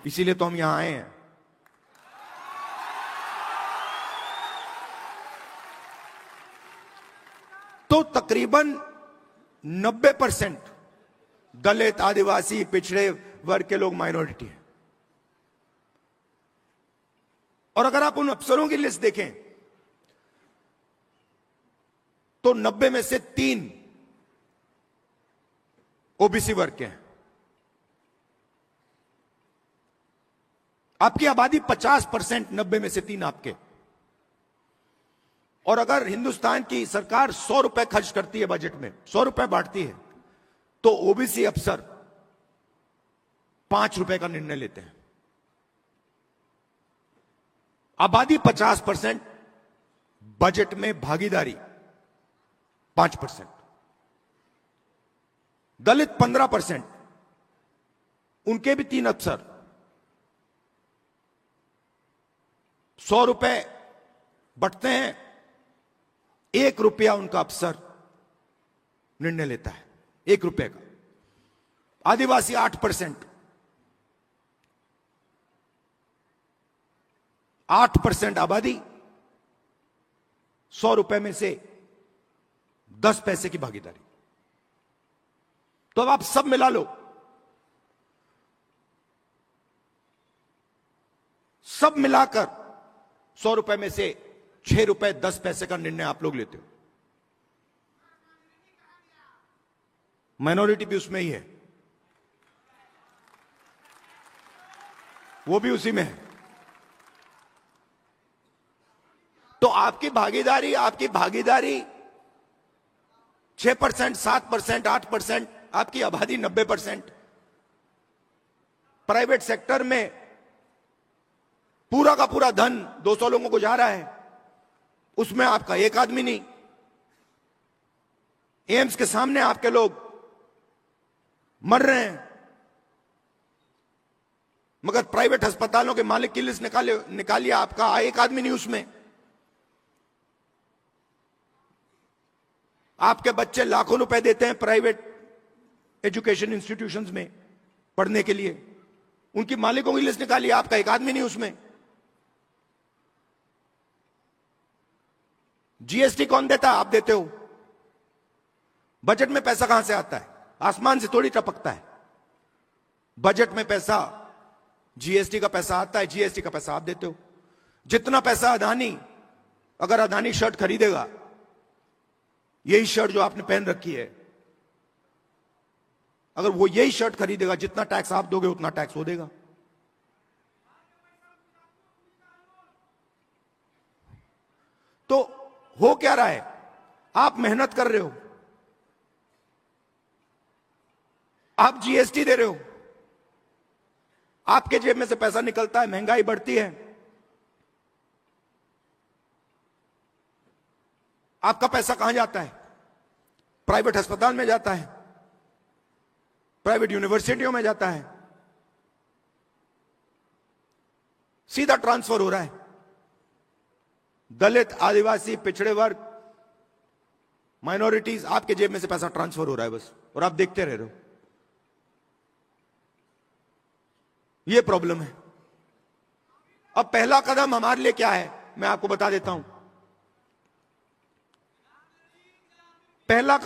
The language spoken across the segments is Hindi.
इसीलिए तो हम यहां आए हैं। तो तकरीबन 90% दलित, आदिवासी, पिछड़े वर्ग के लोग माइनॉरिटी हैं। और अगर आप उन अफसरों की लिस्ट देखें तो 90 में से 3 ओबीसी वर्ग के हैं। आपकी आबादी 50%, 90 में से 3 आपके। और अगर हिंदुस्तान की सरकार 100 रुपए खर्च करती है बजट में, 100 रुपए बांटती है, तो ओबीसी अफसर 5 रुपए का निर्णय लेते हैं। आबादी 50%, बजट में भागीदारी 5%। दलित 15%, उनके भी 3 अफसर 100 रुपए बंटते हैं, 1 रुपया उनका अफसर निर्णय लेता है, 1 रुपए का। आदिवासी 8%, 8% आबादी, 100 रुपए में से 10 पैसे की भागीदारी। तो अब आप सब मिला लो, सब मिलाकर 100 रुपए में से 6 रुपए 10 पैसे का निर्णय आप लोग लेते हो। माइनॉरिटी भी उसमें ही है, वो भी उसी में है। तो आपकी भागीदारी 6%, 7%, 8%, आपकी आबादी 90%। प्राइवेट सेक्टर में पूरा का पूरा धन 200 लोगों को जा रहा है, उसमें आपका एक आदमी नहीं। एम्स के सामने आपके लोग मर रहे हैं, मगर प्राइवेट अस्पतालों के मालिक की लिस्ट निकालिए, आपका एक आदमी नहीं उसमें। आपके बच्चे लाखों रुपए देते हैं प्राइवेट एजुकेशन इंस्टीट्यूशंस में पढ़ने के लिए, उनकी मालिकों की लिस्ट निकालिए, आपका एक आदमी नहीं उसमें। जीएसटी कौन देता है? आप देते हो। बजट में पैसा कहां से आता है? आसमान से थोड़ी टपकता है। बजट में पैसा, जीएसटी का पैसा आता है, जीएसटी का पैसा आप देते हो। जितना पैसा अगर अदानी शर्ट खरीदेगा, यही शर्ट जो आपने पहन रखी है, अगर वो यही शर्ट खरीदेगा, जितना टैक्स आप दोगे उतना टैक्स वो देगा। तो हो क्या रहा है? आप मेहनत कर रहे हो, आप जीएसटी दे रहे हो, आपके जेब में से पैसा निकलता है, महंगाई बढ़ती है, आपका पैसा कहां जाता है? प्राइवेट अस्पताल में जाता है, प्राइवेट यूनिवर्सिटियों में जाता है, सीधा ट्रांसफर हो रहा है। दलित, आदिवासी, पिछड़े वर्ग, माइनॉरिटीज, आपके जेब में से पैसा ट्रांसफर हो रहा है बस, और आप देखते रह रहे हो। यह प्रॉब्लम है। अब पहला कदम हमारे लिए क्या है, मैं आपको बता देता हूं। पहला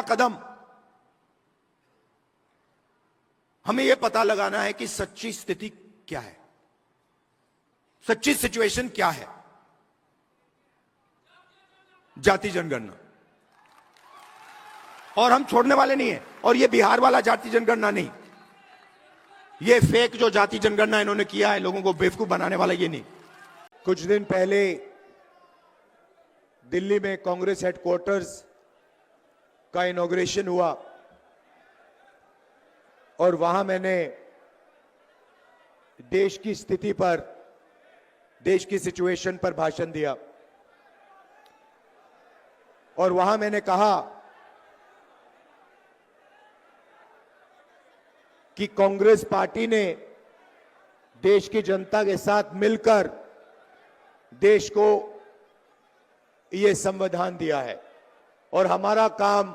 कदम हमें यह पता लगाना है कि सच्ची स्थिति क्या है, सच्ची सिचुएशन क्या है। जाति जनगणना, और हम छोड़ने वाले नहीं है। और यह बिहार वाला जाति जनगणना नहीं, यह फेक जो जाति जनगणना इन्होंने किया है, लोगों को बेवकूफ बनाने वाला, ये नहीं। कुछ दिन पहले दिल्ली में कांग्रेस हेडक्वार्टर्स का इनॉग्रेशन हुआ, और वहां मैंने देश की स्थिति पर, देश की सिचुएशन पर भाषण दिया। और वहां मैंने कहा कि कांग्रेस पार्टी ने देश की जनता के साथ मिलकर देश को यह संविधान दिया है, और हमारा काम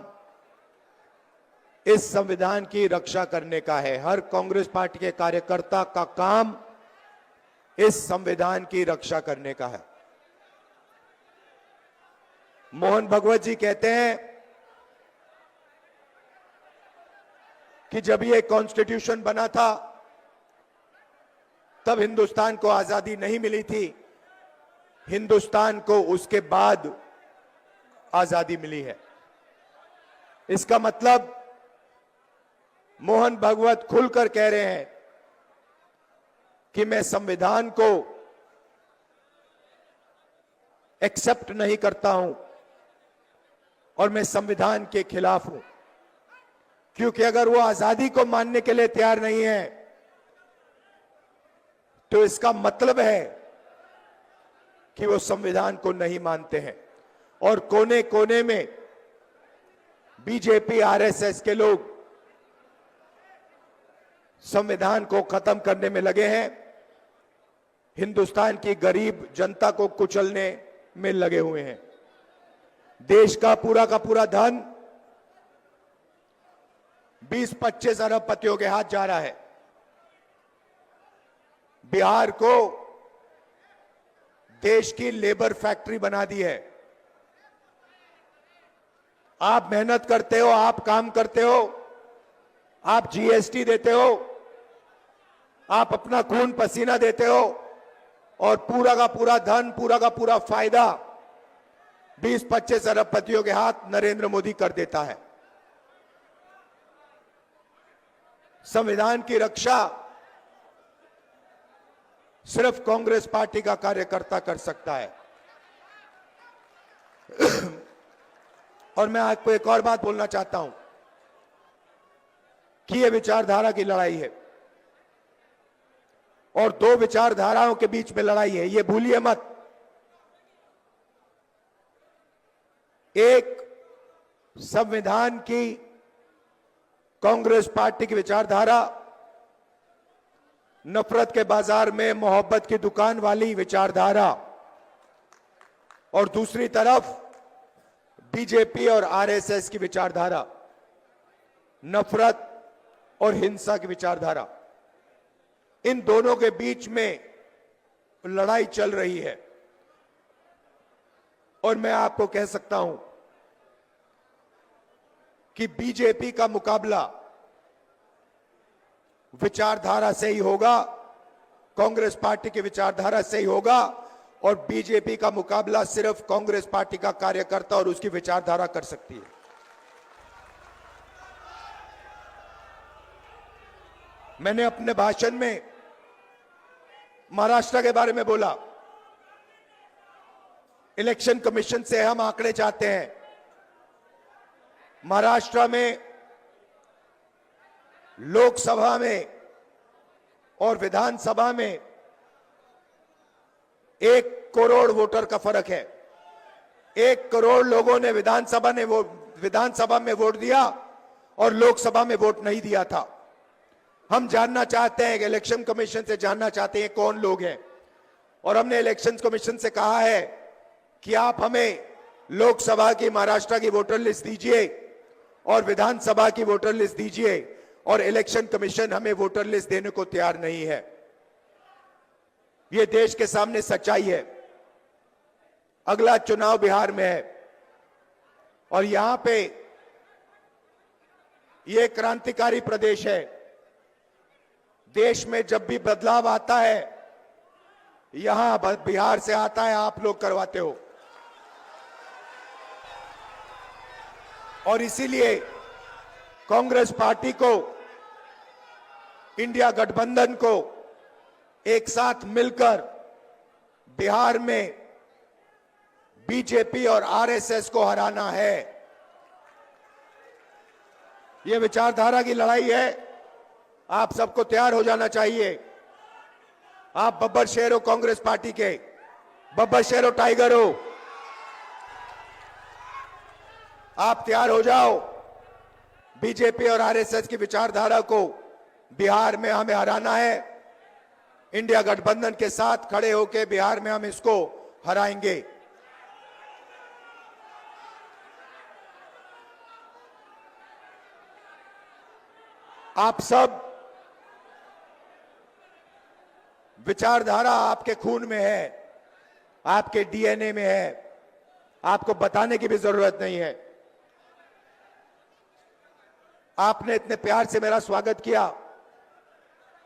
इस संविधान की रक्षा करने का है। हर कांग्रेस पार्टी के कार्यकर्ता का काम इस संविधान की रक्षा करने का है। मोहन भगवत जी कहते हैं कि जब ये कॉन्स्टिट्यूशन बना था तब हिंदुस्तान को आजादी नहीं मिली थी, हिंदुस्तान को उसके बाद आजादी मिली है। इसका मतलब मोहन भगवत खुलकर कह रहे हैं कि मैं संविधान को एक्सेप्ट नहीं करता हूं और मैं संविधान के खिलाफ हूं, क्योंकि अगर वो आजादी को मानने के लिए तैयार नहीं है तो इसका मतलब है कि वो संविधान को नहीं मानते हैं। और कोने कोने में बीजेपी आरएसएस के लोग संविधान को खत्म करने में लगे हैं, हिंदुस्तान की गरीब जनता को कुचलने में लगे हुए हैं। देश का पूरा धन 20-25 अरबपतियों के हाथ जा रहा है। बिहार को देश की लेबर फैक्ट्री बना दी है। आप मेहनत करते हो, आप काम करते हो, आप जीएसटी देते हो, आप अपना खून पसीना देते हो और पूरा का पूरा धन, पूरा का पूरा फायदा 20-25 अरबपतियों के हाथ नरेंद्र मोदी कर देता है। संविधान की रक्षा सिर्फ कांग्रेस पार्टी का कार्यकर्ता कर सकता है। और मैं आपको एक और बात बोलना चाहता हूं कि यह विचारधारा की लड़ाई है और दो विचारधाराओं के बीच में लड़ाई है, यह भूलिए मत। एक संविधान की कांग्रेस पार्टी की विचारधारा, नफरत के बाजार में मोहब्बत की दुकान वाली विचारधारा, और दूसरी तरफ बीजेपी और आरएसएस की विचारधारा, नफरत और हिंसा की विचारधारा। इन दोनों के बीच में लड़ाई चल रही है और मैं आपको कह सकता हूं कि बीजेपी का मुकाबला विचारधारा से ही होगा, कांग्रेस पार्टी की विचारधारा से ही होगा, और बीजेपी का मुकाबला सिर्फ कांग्रेस पार्टी का कार्यकर्ता और उसकी विचारधारा कर सकती है। मैंने अपने भाषण में महाराष्ट्र के बारे में बोला। इलेक्शन कमीशन से हम आंकड़े चाहते हैं। महाराष्ट्र में लोकसभा में और विधानसभा में 1 करोड़ वोटर का फर्क है। 1 करोड़ लोगों ने विधानसभा में वोट दिया और लोकसभा में वोट नहीं दिया था। हम जानना चाहते हैं, इलेक्शन कमीशन से जानना चाहते हैं कौन लोग हैं, और हमने इलेक्शन कमीशन से कहा है कि आप हमें लोकसभा की महाराष्ट्र की वोटर लिस्ट दीजिए और विधानसभा की वोटर लिस्ट दीजिए, और इलेक्शन कमीशन हमें वोटर लिस्ट देने को तैयार नहीं है। यह देश के सामने सच्चाई है। अगला चुनाव बिहार में है और यहां पे यह क्रांतिकारी प्रदेश है। देश में जब भी बदलाव आता है यहां बिहार से आता है, आप लोग करवाते हो। और इसीलिए कांग्रेस पार्टी को, इंडिया गठबंधन को एक साथ मिलकर बिहार में बीजेपी और आरएसएस को हराना है। यह विचारधारा की लड़ाई है। आप सबको तैयार हो जाना चाहिए। आप बब्बर शेर हो कांग्रेस पार्टी के, बब्बर शेर हो, टाइगर हो, आप तैयार हो जाओ। बीजेपी और आरएसएस की विचारधारा को बिहार में हमें हराना है। इंडिया गठबंधन के साथ खड़े होकर बिहार में हम इसको हराएंगे। आप सब विचारधारा आपके खून में है, आपके डीएनए में है, आपको बताने की भी जरूरत नहीं है। आपने इतने प्यार से मेरा स्वागत किया।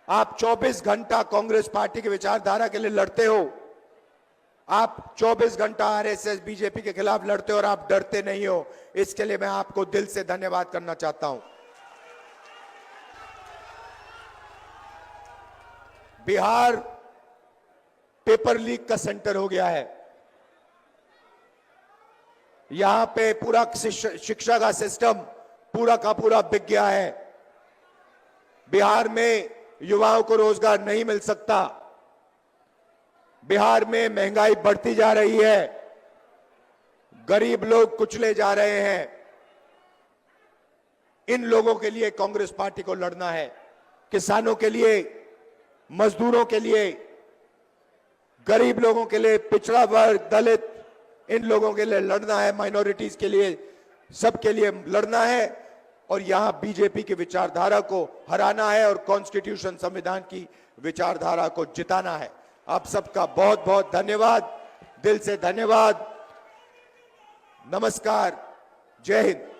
आप 24 घंटा कांग्रेस पार्टी की विचारधारा के लिए लड़ते हो। आप 24 घंटा आरएसएस बीजेपी के खिलाफ लड़ते हो और आप डरते नहीं हो। इसके लिए मैं आपको दिल से धन्यवाद करना चाहता हूं। बिहार पेपर लीक का सेंटर हो गया है। यहां पे पूरा शिक्षा का सिस्टम पूरा का पूरा बिक गया है। बिहार में युवाओं को रोजगार नहीं मिल सकता। बिहार में महंगाई बढ़ती जा रही है। गरीब लोग कुचले जा रहे हैं। इन लोगों के लिए कांग्रेस पार्टी को लड़ना है। किसानों के लिए, मजदूरों के लिए, गरीब लोगों के लिए, पिछड़ा वर्ग, दलित, इन लोगों के लिए लड़ना है। माइनॉरिटीज के लिए, सबके लिए लड़ना है। और यहां बीजेपी की विचारधारा को हराना है और कॉन्स्टिट्यूशन, संविधान की विचारधारा को जिताना है। आप सबका बहुत बहुत धन्यवाद, दिल से धन्यवाद। नमस्कार, जय हिंद।